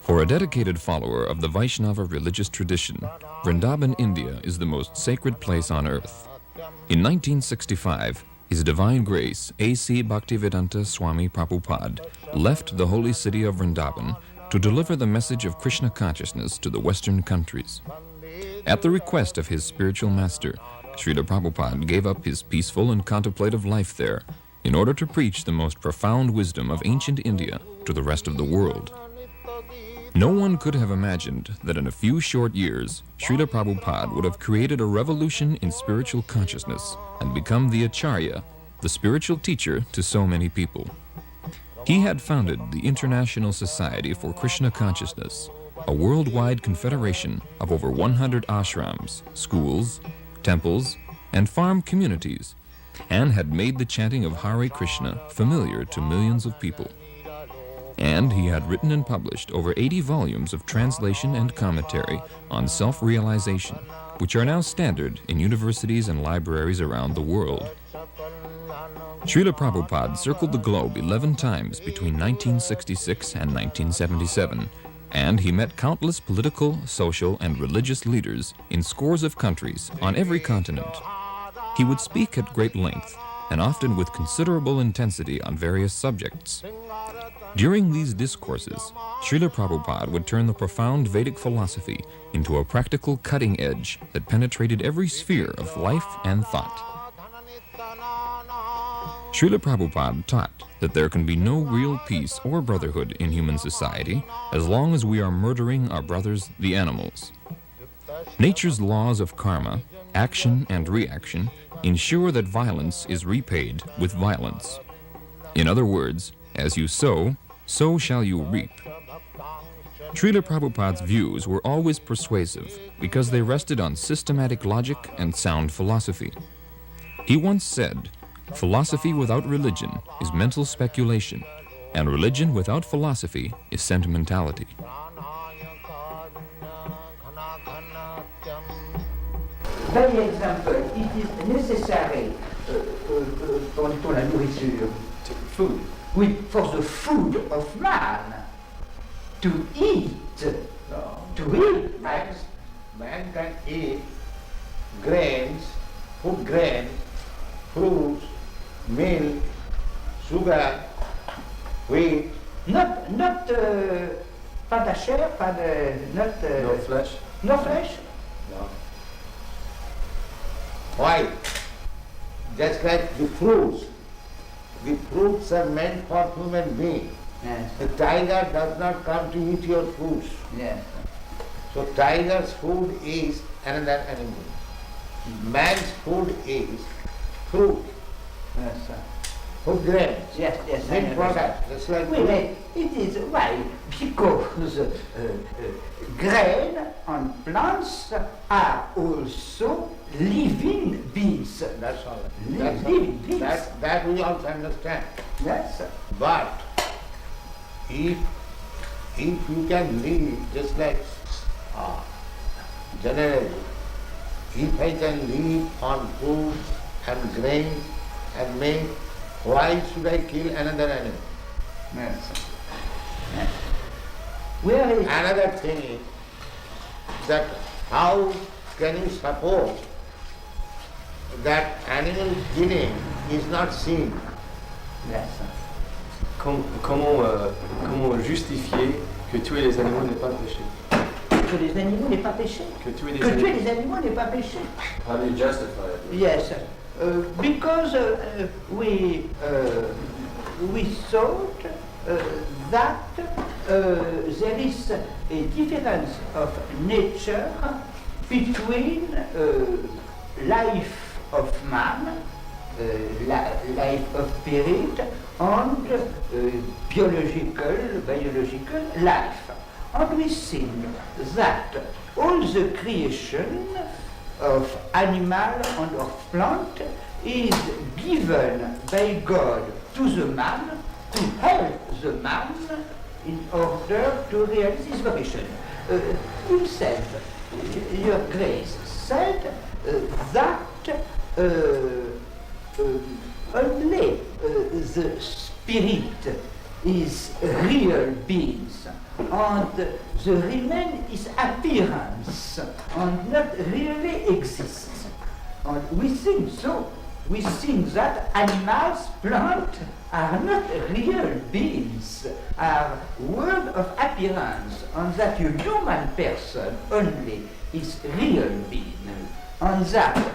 For a dedicated follower of the Vaishnava religious tradition, Vrindavan, India is the most sacred place on earth. In 1965, His Divine Grace A.C. Bhaktivedanta Swami Prabhupada left the holy city of Vrindavan to deliver the message of Krishna consciousness to the Western countries. At the request of his spiritual master, Srila Prabhupada gave up his peaceful and contemplative life there in order to preach the most profound wisdom of ancient India to the rest of the world. No one could have imagined that in a few short years, Srila Prabhupada would have created a revolution in spiritual consciousness and become the Acharya, the spiritual teacher to so many people. He had founded the International Society for Krishna Consciousness, a worldwide confederation of over 100 ashrams, schools, temples, and farm communities, and had made the chanting of Hare Krishna familiar to millions of people. And he had written and published over 80 volumes of translation and commentary on self-realization, which are now standard in universities and libraries around the world. Srila Prabhupada circled the globe 11 times between 1966 and 1977, and he met countless political, social, and religious leaders in scores of countries on every continent. He would speak at great length, and often with considerable intensity on various subjects. During these discourses, Srila Prabhupada would turn the profound Vedic philosophy into a practical cutting edge that penetrated every sphere of life and thought. Srila Prabhupada taught that there can be no real peace or brotherhood in human society as long as we are murdering our brothers, the animals. Nature's laws of karma, action and reaction, ensure that violence is repaid with violence. In other words, as you sow, so shall you reap. Srila Prabhupada's views were always persuasive because they rested on systematic logic and sound philosophy. He once said, "Philosophy without religion is mental speculation, and religion without philosophy is sentimentality." By example, it is necessary pour la nourriture, food. Oui, for the food of man to eat. No. To eat. Man can eat grains, food grains, fruits, milk, sugar, wheat. Not pas de chair, pas de not. No flesh. No flesh. No. Why? Just like the fruits. The fruits are meant for human beings. Yes. The tiger does not come to eat your fruits. Yes. So tiger's food is another animal. Man's food is fruit, Yes, sir. food grains, Yes, yes. milk products, just like Oui, but it is why? Because grain and plants are also living beings. That's all. Living beings. That we also understand. Yes. But if you can live just like generally, if I can live on food and grains and milk, why should I kill another animal? Yes. Yes. Where is Another thing is that how can you suppose that animal killing is not sin? Yes. Comment justifier que tuer les animaux n'est pas péché? Que les animaux n'est pas péché. Que tuer les animaux n'est pas péché. How do you justify it? Yes, because we thought that there is a difference of nature between life of man, life of spirit, and biological life. And we think that all the creation of animal and of plant is given by God to the man to help the man in order to realize his vocation. Himself, Your Grace, said that only the spirit is real beings, and the remain is appearance, and not really exists. And we think so. We think that animals, plants, are not real beings, are world of appearance, and that a human person only is real being. And that,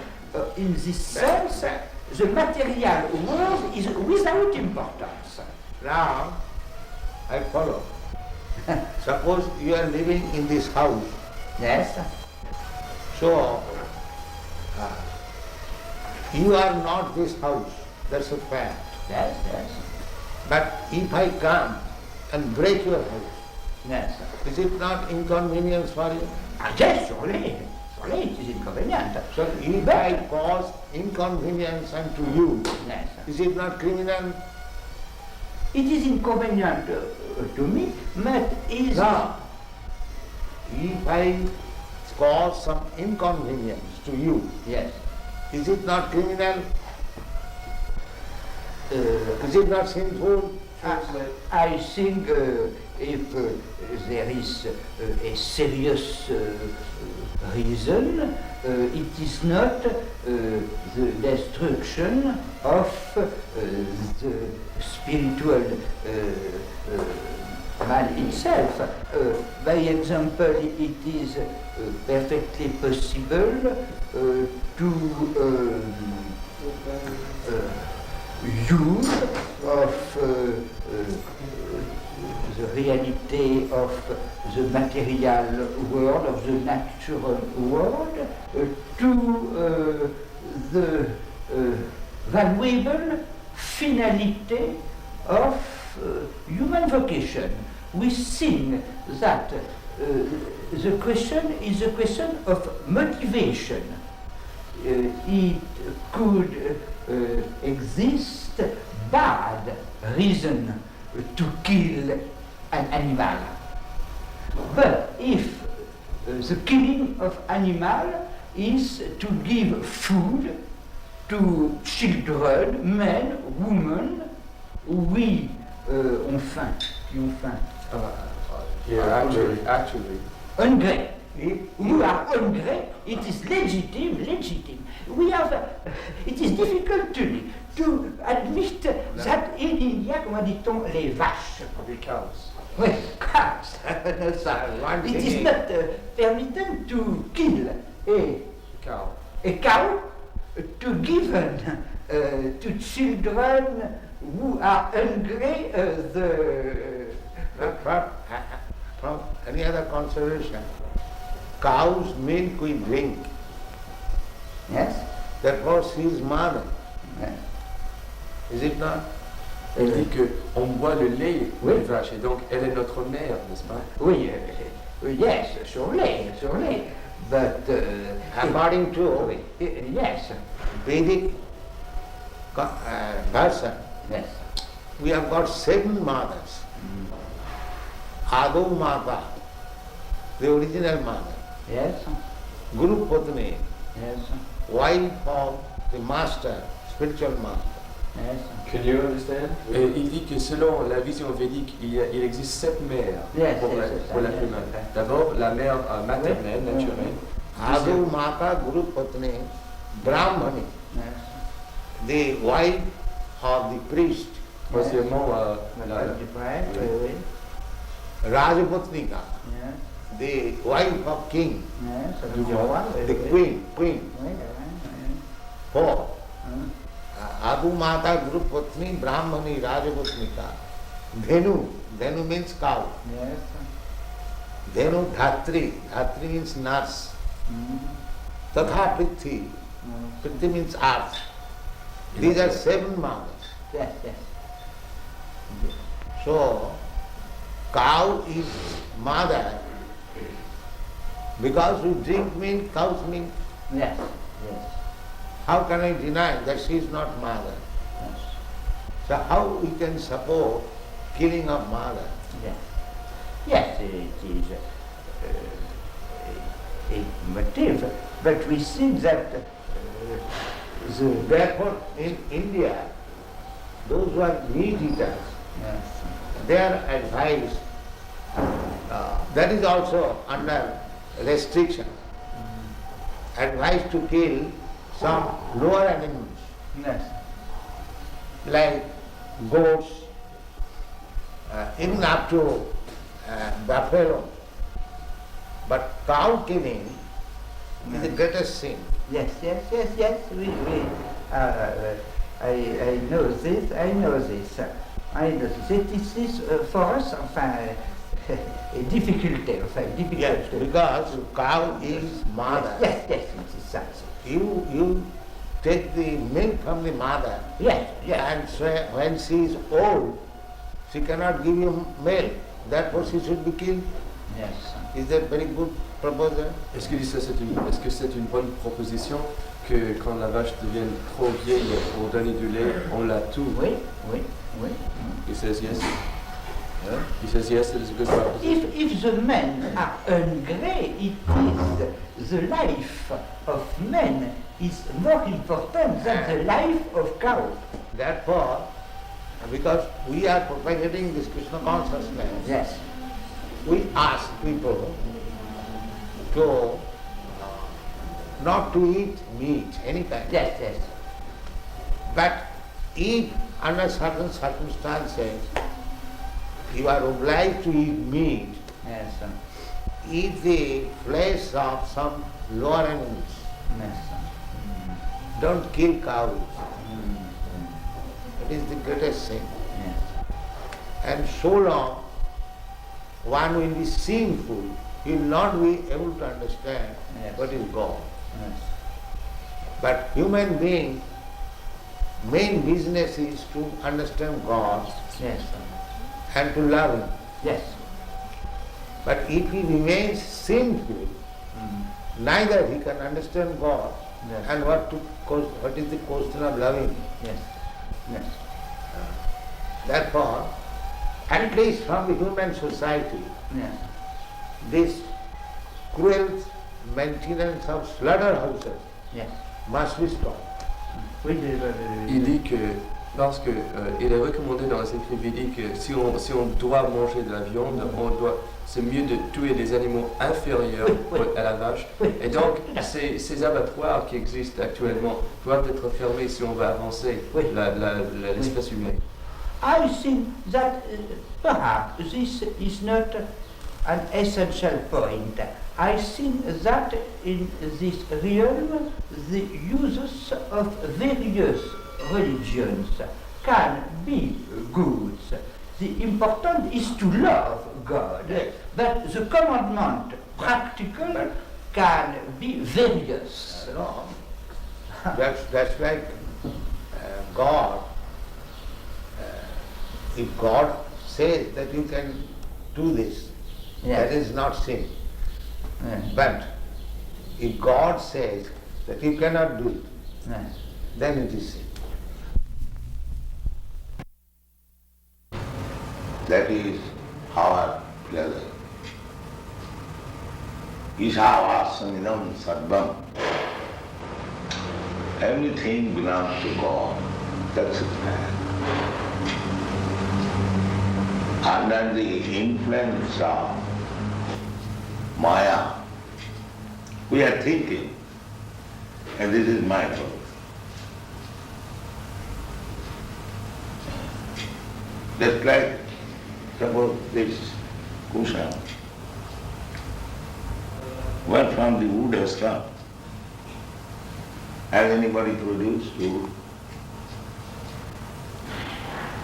in this sense, the material world is without importance. Now, I follow. Suppose you are living in this house. Yes, So, you are not this house. That's a fact. yes, yes, But if I come and break your house, yes. is it not inconvenience for you? Yes, surely it is inconvenient. So if I cause inconvenience unto you, Yes. is it not criminal? It is inconvenient to me, but is No. If I cause some inconvenience to you, yes. is it not criminal? Is it not sinful? I think if there is a serious reason, it is not the destruction of the spiritual man itself. By example, it is perfectly possible to use of the reality of the material world, of the natural world, to the valuable finality of human vocation. We think that the question is a question of motivation. It could exist bad reason to kill an animal. But if the killing of animal is to give food to children, men, women, oui, ont faim, qui ont faim. Yeah, actually. Hungry. Who are hungry, it is legitimate. We have, it is difficult to admit that in India, comment dit-on, les vaches. The cows. Oui, cows. It is not permitted to kill Cow. a cow to give to children who are hungry From any other consideration, cow's milk we drink. Yes? Therefore she is mother. Yes. Is it not? Elle dit qu'on boit le lait Oui. des vaches et donc elle est notre mère, n'est-ce pas? Oui, yes, surely. But According to yes, Vedic version, yes. we have got 7 mothers. Adu Mata, the original mother. Yes, Guru Patni, yes, wife of the master, spiritual master. yes. Can you understand? Et il dit que selon la vision védique, il existe 7 mères Yes, pour la yes, femelle. yes. D'abord, la mère maternelle, Oui. naturelle. Adu Mata, Guru Patni, Brahmani, Yes. the wife of the priest, Troisièmement, Oui. Rajaputnika, Yes. the wife of king, Yes. the queen. Oui. 4. Adu Mata, Guru Patni, Brahmani, Rajaputnika. Dhenu means cow. Yes. Dhenu Dhatri, Dhatri means nurse. Tatha Prithi, Prithi means earth. These are 7 mothers. Yes. So, cow is mother because we drink milk, cow's milk. Yes. How can I deny that she is not mother? So how we can support killing of mother? Yes, it is a motive, but we think that Therefore, in India, those who are meat eaters, Yes. they are advised, that is also under restriction, advised to kill some lower animals Yes. like goats, even up to buffalo. But cow killing is the greatest sin. Yes, yes, yes, yes. I know this. I know this. I know this. It is for us, enfin, a difficulty. Yes, because cow is mother. Yes, yes, it is such. You take the milk from the mother, Yes, yes. and so when she is old, she cannot give you milk. Therefore, she should be killed. Yes. Is that very good proposal? Est-ce que c'est une bonne proposition que quand la vache devient trop vieille pour donner du lait, on la tue? Oui, oui, oui. He says yes. He says yes, it is a good proposition. If the men are hungry, it is the life of men is more important than the life of cow. Therefore, because we are propagating this Krishna consciousness, Yes. we ask people to not to eat meat, any kind. Yes, yes. But if under certain circumstances you are obliged to eat meat, Yes. eat the flesh of some lower animals. Yes. Don't kill cows. It is the greatest sin. Yes. And so long one will be sinful, he will not be able to understand Yes. what is God. Yes. But human being, main business is to understand God Yes. and to love Him. Yes. But if he remains sinful, neither he can understand God Yes. and what is the question of loving Him. Yes. Yes. Therefore, at least from the human society, Yes. this cruel maintenance of slaughterhouses Yes. must be stopped. Oui, Il dit que parce que il est recommandé dans les écrits védiques que si on doit manger de la viande, c'est mieux de tuer des animaux inférieurs à la vache. Et donc ces abattoirs qui existent actuellement doivent être fermés si on veut avancer l'espèce humaine. I think that perhaps this is not an essential point. I think that in this realm the uses of various religions can be good. The important is to love God, but the commandment practical can be various. No, that's like God. If God says that you can do this, Yes. that is not sin. Yes. But if God says that you cannot do it, Yes. then it is sin. That is our pleasure. Ishavasyanidam sarvam. Everything belongs to God. That's the fact. Under the influence of Maya, we are thinking, and this is my fault. Just like, suppose this cushion, where from the wood has come? Has anybody produced wood?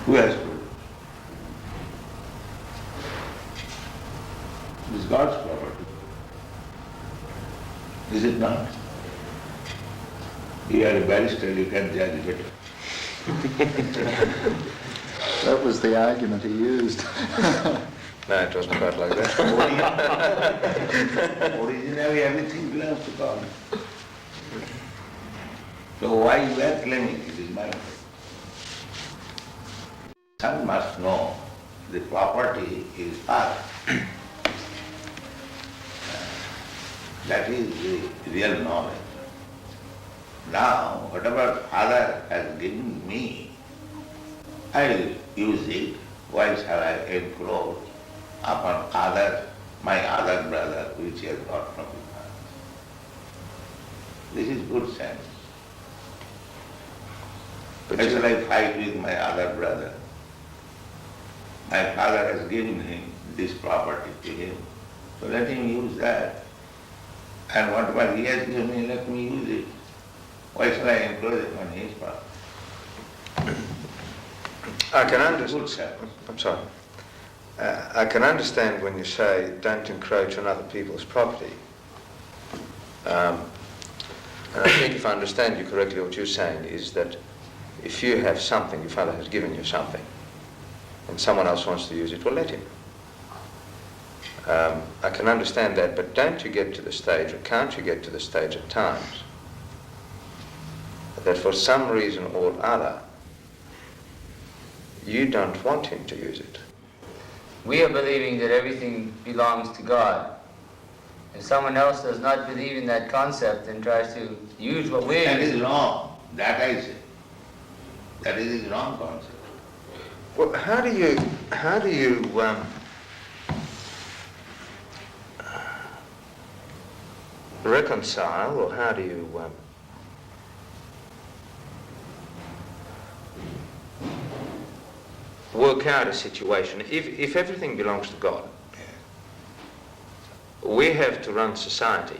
Who has produced? It is God's property. Is it not? You are a barrister, you can judge better. That was the argument he used. No, it wasn't about like that. Originally everything belongs to God. So why you are claiming it is mine? One must know the property is Father. That is the real knowledge. Now, whatever Father has given me, I will use it. Why shall I encroach upon my other brother, which he has got from his father? This is good sense. Why shall I fight with my other brother? My father has given him this property to him, so let him use that. And whatever he has given me, let me use it. Why shall I encroach upon his property? I can understand. I'm sorry. I can understand when you say don't encroach on other people's property. And I think if I understand you correctly, what you're saying is that if you have something, your father has given you something, and someone else wants to use it, well, let him. I can understand that, but don't you get to the stage, or can't you get to the stage at times, that for some reason or other, you don't want him to use it? We are believing that everything belongs to God. If someone else does not believe in that concept and tries to use what we're That is using, wrong. That I say. That is a wrong concept. Well, how do you reconcile, or how do you work out a situation if everything belongs to God? We have to run society.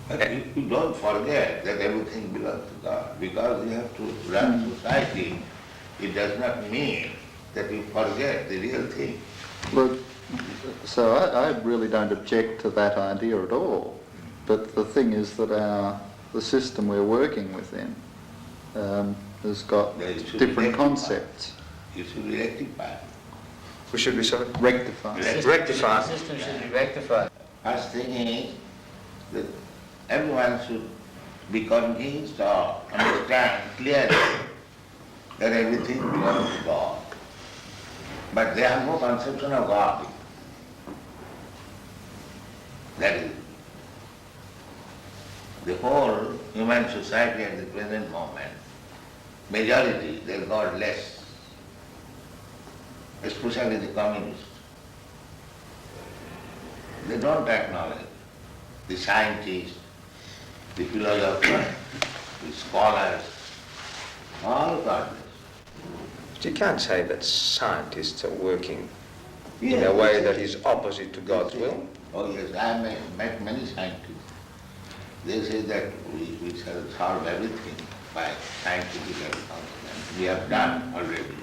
But you don't forget that everything belongs to God. Because you have to run society, it does not mean that you forget the real thing. Look, so I really don't object to that idea at all. But the thing is that the system we're working within has got different concepts. You should rectify. We should be sorry? Rectify. Rectify. the system should be rectified. First thing is that everyone should be convinced or understand clearly that everything belongs to God. But they have no conception of God. That is the whole human society at the present moment. Majority, they are God less, especially the communists. They don't acknowledge the scientists, the philosophers, the scholars, all godless. But you can't say that scientists are working in a way that is opposite to God's will. Oh yes, I have met many scientists. They say that we shall solve everything by scientific advancement. We have done already.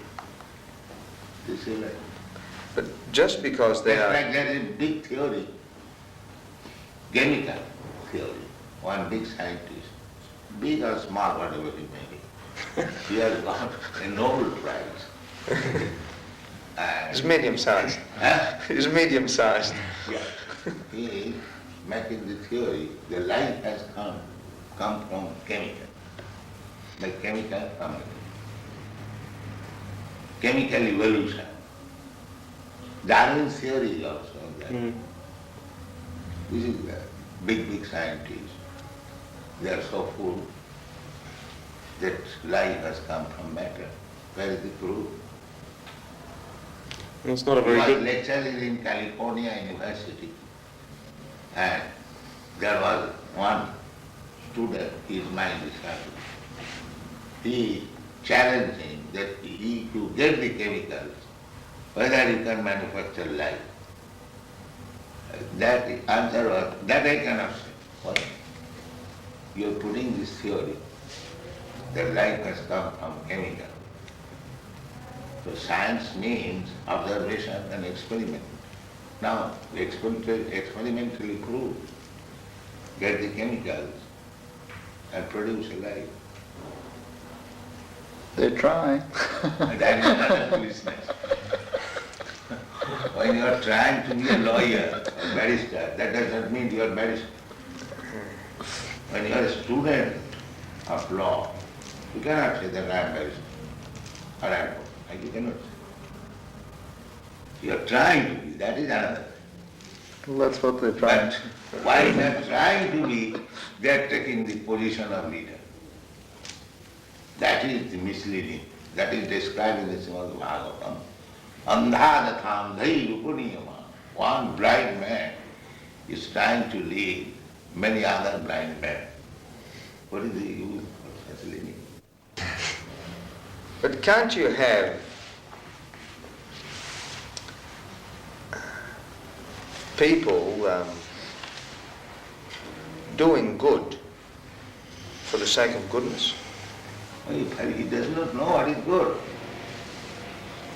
This is like, But just because they just are... like there is a big theory, chemical theory, one big scientist, big or small, whatever he may be, he has got a Nobel Prize. It's medium-sized. Huh? It's medium-sized. Yeah. He is making the theory, the life has come from chemical, the chemical family. Chemical evolution. Darwin's theory is also that. This is the big scientists. They are so full that life has come from matter. Where is the proof? It's not a He very was good... lecturing in California University, and there was one student, his mind is happy. He challenged him that if you get the chemicals, whether you can manufacture life. That answer was, that I cannot say. Why? You are putting this theory that life has come from chemical. So science means observation and experiment. Now, experimentally prove, get the chemicals and produce a life. They're trying. And that is another business. When you are trying to be a lawyer or barrister, that does not mean you are barrister. When you are a student of law, you cannot say that I am barrister or advocate. You cannot say. You are trying to be, that is another thing. Well, that's what they're trying. But while they are trying to be, they are taking the position of leader. That is the misleading. That is described in the Srimad Bhagavatam. Andhadatham dhairupuniyama. One blind man is trying to lead many other blind men. What is the use of such leading? But can't you have people doing good for the sake of goodness? He does not know what is good.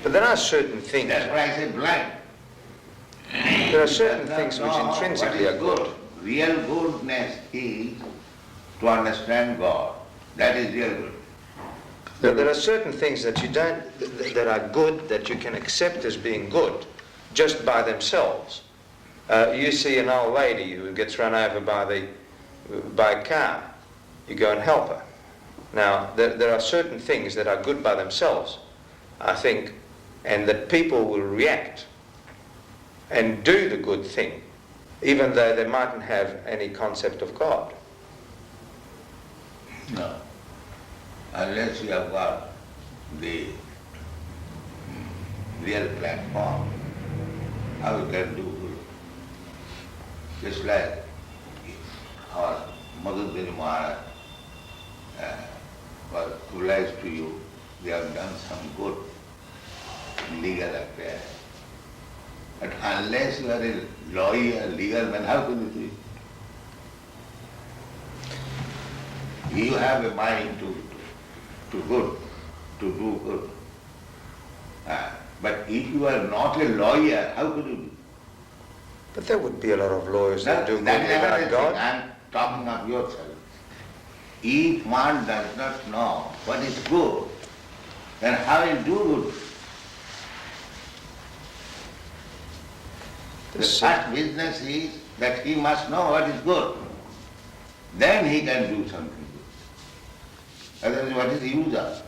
But there are certain things. That's why I say blind. There are certain things which intrinsically are good. Real goodness is to understand God. That is real good. There are certain things that you don't, that are good, that you can accept as being good, just by themselves. You see an old lady who gets run over by a car. You go and help her. Now, there are certain things that are good by themselves, I think, and that people will react and do the good thing, even though they mightn't have any concept of God. No. Unless you have got the real platform, how you can do good? Just like our Madhudari Maharaj was obliged to you, they have done some good legal affair. But unless you are a lawyer, legal man, how can you do it? You have a mind to do good. But if you are not a lawyer, how could you do? But there would be a lot of lawyers that do good That is another without thing. God. I am talking of yourself. If one does not know what is good, then how will do good? The first business is that he must know what is good. Then he can do something good. Otherwise, what is the use of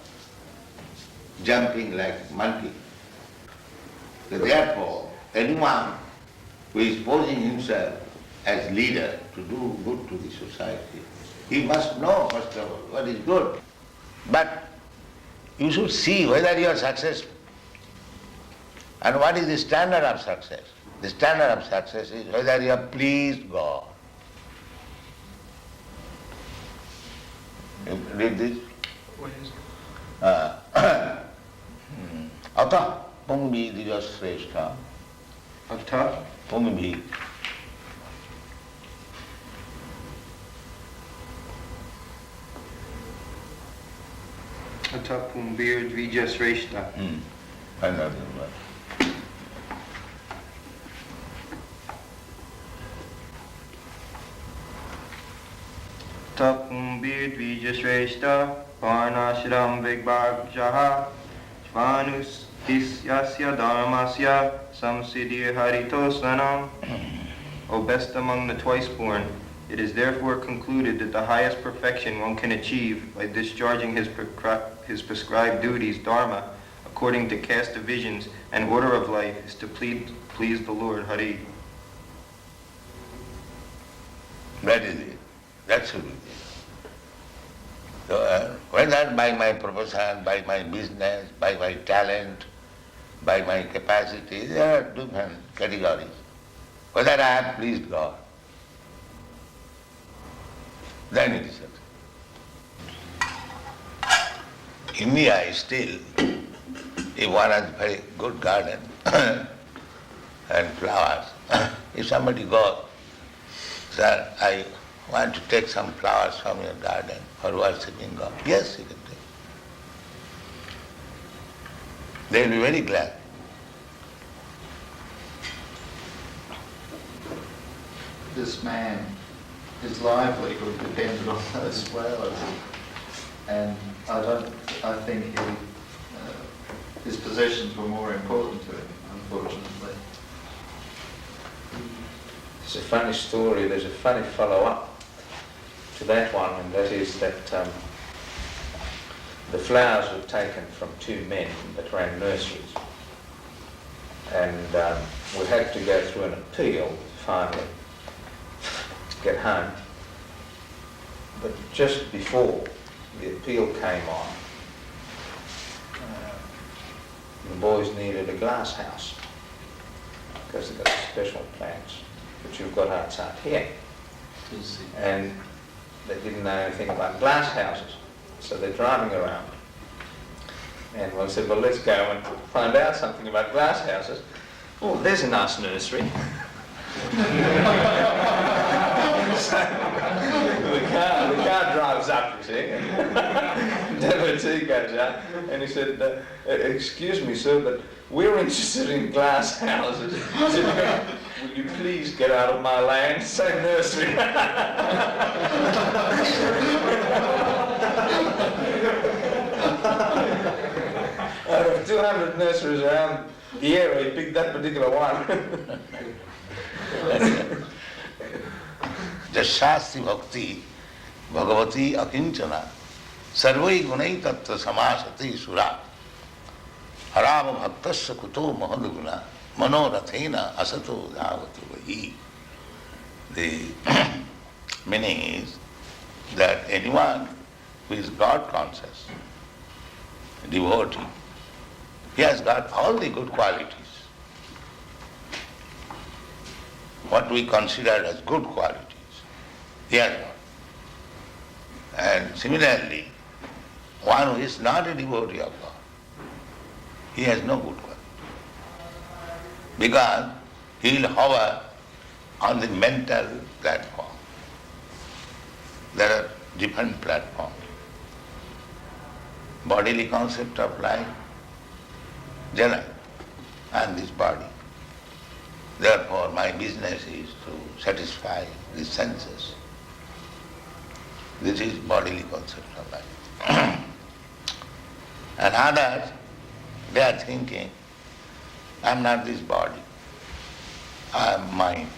jumping like monkey? So therefore, anyone who is posing himself as leader to do good to the society, he must know first of all what is good. But you should see whether you are successful. And what is the standard of success? The standard of success is whether you have pleased God. You read this? What is it? Atah pumbi dijasreshta. Atah Pumbi. Atah pumbir dvijasreshta. Another word. Atah pumbir dvijasreshta. Varnashram vigbhagjaha. Svanus Isyasya dharmasya samsiddhi haritosvanam. O best among the twice-born, it is therefore concluded that the highest perfection one can achieve by discharging his prescribed duties, dharma, according to caste divisions and order of life, is to please the Lord, Hari. That is it. That should be it. So, whether by my profession, by my business, by my talent, by my capacity, there are different categories. Whether I have pleased God, then it is success. India is still, if one has a very good garden and flowers, if somebody goes, sir, I want to take some flowers from your garden for worshipping God. Yes, you can take. They will be very glad. This man, his livelihood depended on those flowers, and I think his possessions were more important to him, unfortunately. It's a funny story. There's a funny follow-up to that one, and that is that the flowers were taken from two men that ran nurseries, and we had to go through an appeal finally to get home. But just before the appeal came on, boys needed a glass house because they've got special plants, which you've got outside here. And they didn't know anything about glass houses, so they're driving around. And one said, well, let's go and find out something about glass houses. Oh, there's a nice nursery. So, the car drives up, you see. Devotee goes out and he said, excuse me, sir, but we're interested in glass houses. He said, will you please get out of my land? Say nursery. Out of 200 nurseries around the area, he picked that particular one. Jashasti bhakti bhagavati akinchana sarvai gunai tattva samasati sura harama bhaktasya kuto mahadguna manorathena asato dhavatu vahi. The meaning is that anyone who is God conscious, devotee, he has got all the good qualities. What we consider as good qualities, he has got. And similarly, one who is not a devotee of God, he has no good quality. Because he will hover on the mental platform. There are different platforms. Bodily concept of life, Jana, and this body. Therefore, my business is to satisfy the senses. This is bodily concept of life. And others, they are thinking, I am not this body, I am mind.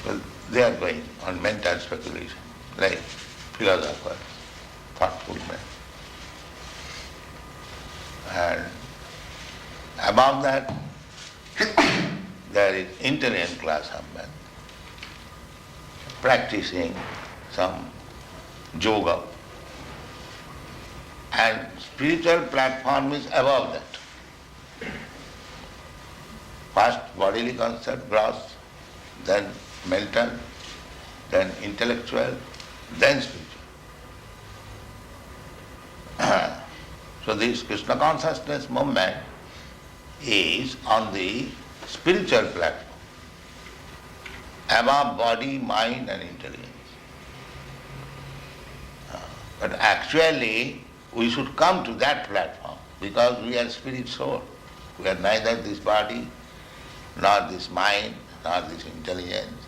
Well, they are going on mental speculation, like philosophers, thoughtful men. And above that, there is intelligent class of men practicing some yoga, and spiritual platform is above that. First bodily concept, gross, then mental, then intellectual, then spiritual. So this Krishna consciousness movement is on the spiritual platform, above body, mind and intelligence. But actually we should come to that platform because we are spirit soul. We are neither this body, nor this mind, nor this intelligence.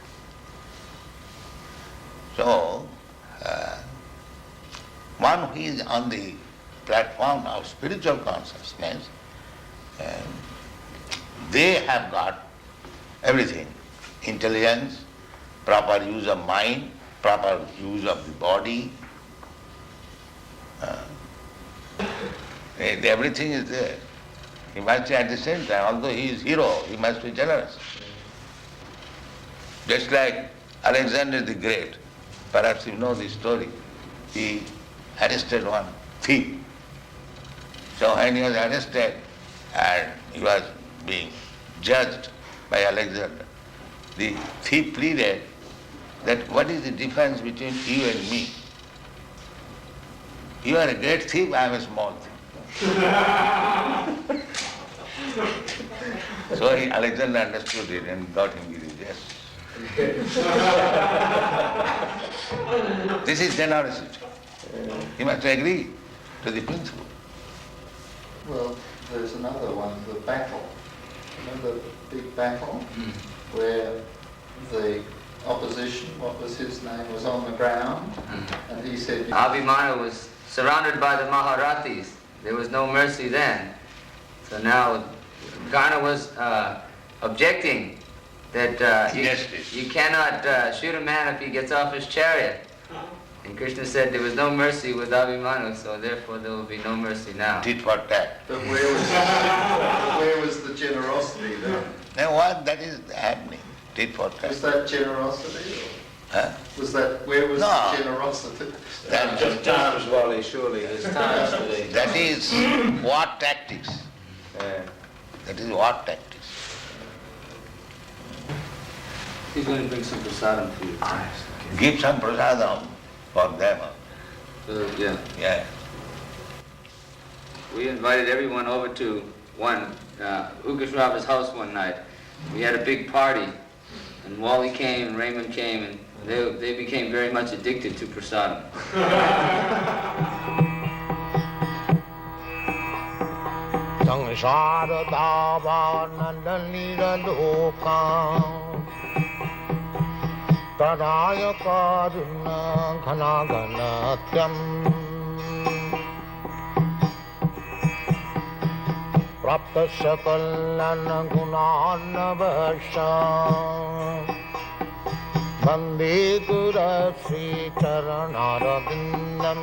So, one who is on the platform of spiritual consciousness, they have got everything. Intelligence, proper use of mind, proper use of the body. Everything is there. He must be at the same time, although he is hero, he must be generous. Just like Alexander the Great, perhaps you know this story, he arrested one thief. So when he was arrested and he was being judged by Alexander, the thief pleaded that what is the difference between you and me? You are a great thief, I am a small thief. So Alexander understood it and got him religious. This is generosity. He must agree to the principle. Well, there's another one, the battle. Remember the big battle where the opposition, what was his name, was on the ground, and he said... Abhimanyu was surrounded by the Maharathis. There was no mercy then. So now Karna was objecting that you cannot shoot a man if he gets off his chariot. And Krishna said there was no mercy with Abhimanyu, so therefore there will be no mercy now. Tit for tat. But where was the generosity then? Now what that is happening? Tit for tat. Was that generosity? Huh? Was that, where was No. the generosity? Just times, Wally, surely, there's times for these. That is war tactics. Yeah. That is war tactics. He's going to bring some prasadam for you. Give some prasadam for them. Yeah. Yeah. We invited everyone over to one Ukashrava's house one night. We had a big party, and Wally came and Raymond came, and they became very much addicted to prasadam. Prapta sakalan gunanavasha Bande Gura Sri Charanarabindam